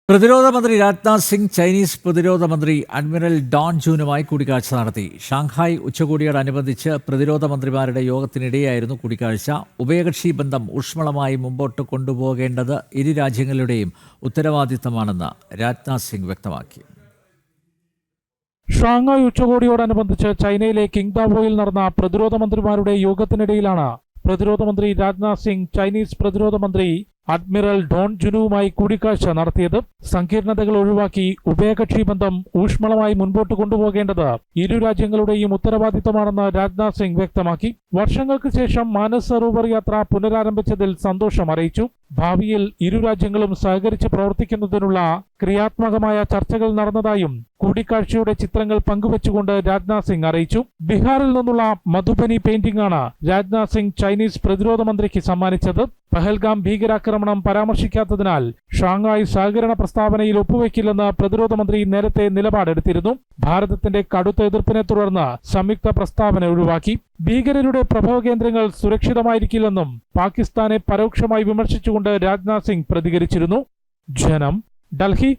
പ്രതിരോധ മന്ത്രി രാജ്നാഥ് സിംഗ് ചൈനീസ് പ്രതിരോധ മന്ത്രി അഡ്മിറൽ ഡോൺ ജൂനുമായി കൂടിക്കാഴ്ച നടത്തി. ഷാങ്ഹായ് ഉച്ചകോടിയോടനുബന്ധിച്ച് പ്രതിരോധ മന്ത്രിമാരുടെ യോഗത്തിനിടെയായിരുന്നു കൂടിക്കാഴ്ച. ഉഭയകക്ഷി ബന്ധം ഊഷ്മളമായി മുമ്പോട്ട് കൊണ്ടുപോകേണ്ടത് ഇരു രാജ്യങ്ങളുടെയും ഉത്തരവാദിത്തമാണെന്ന് രാജ്നാഥ് സിംഗ് വ്യക്തമാക്കി. ഷാങ്ഹായ് ഉച്ചകോടിയോടനുബന്ധിച്ച് ചൈനയിലെ കിങ്ദാവോയിൽ നടന്ന പ്രതിരോധ മന്ത്രിമാരുടെ യോഗത്തിനിടയിലാണ് പ്രതിരോധ മന്ത്രി രാജ്നാഥ് സിംഗ് ചൈനീസ് പ്രതിരോധ മന്ത്രി അഡ്മിറൽ ഡോൺ ജുനുവുമായി കൂടിക്കാഴ്ച നടത്തിയത്. സങ്കീർണതകൾ ഒഴിവാക്കി ഉഭയകക്ഷി ബന്ധം ഊഷ്മളമായി മുൻപോട്ട് കൊണ്ടുപോകേണ്ടത് ഇരു രാജ്യങ്ങളുടെയും ഉത്തരവാദിത്തമാണെന്ന് രാജ്നാഥ് സിംഗ് വ്യക്തമാക്കി. വർഷങ്ങൾക്ക് ശേഷം മാനസ് സരോവർ യാത്ര പുനരാരംഭിച്ചതിൽ സന്തോഷം അറിയിച്ചു. ഭാവിയിൽ ഇരു രാജ്യങ്ങളും സഹകരിച്ച് പ്രവർത്തിക്കുന്നതിനുള്ള ക്രിയാത്മകമായ ചർച്ചകൾ നടന്നതായും കൂടിക്കാഴ്ചയുടെ ചിത്രങ്ങൾ പങ്കുവച്ചുകൊണ്ട് രാജ്നാഥ് സിംഗ് അറിയിച്ചു. ബീഹാറിൽ നിന്നുള്ള മധുബനി പെയിന്റിംഗ് ആണ് രാജ്നാഥ് സിംഗ് ചൈനീസ് പ്രതിരോധ മന്ത്രിക്ക് സമ്മാനിച്ചത്. പഹൽഗാം ഭീകരാക്രമണം പരാമർശിക്കാത്തതിനാൽ ഷാങ്ഹായ് സഹകരണ പ്രസ്താവനയിൽ ഒപ്പുവെക്കില്ലെന്ന് പ്രതിരോധ മന്ത്രി നേരത്തെ നിലപാടെടുത്തിരുന്നു. ഭാരതത്തിന്റെ കടുത്ത എതിർപ്പിനെ തുടർന്ന് സംയുക്ത പ്രസ്താവന ഒഴിവാക്കി. ഭീകരരുടെ പ്രഭവ കേന്ദ്രങ്ങൾ സുരക്ഷിതമായിരിക്കില്ലെന്നും പാകിസ്ഥാനെ പരോക്ഷമായി വിമർശിച്ചുകൊണ്ട് രാജ്നാഥ് സിംഗ് പ്രതികരിച്ചിരുന്നു. ജനം, ഡൽഹി.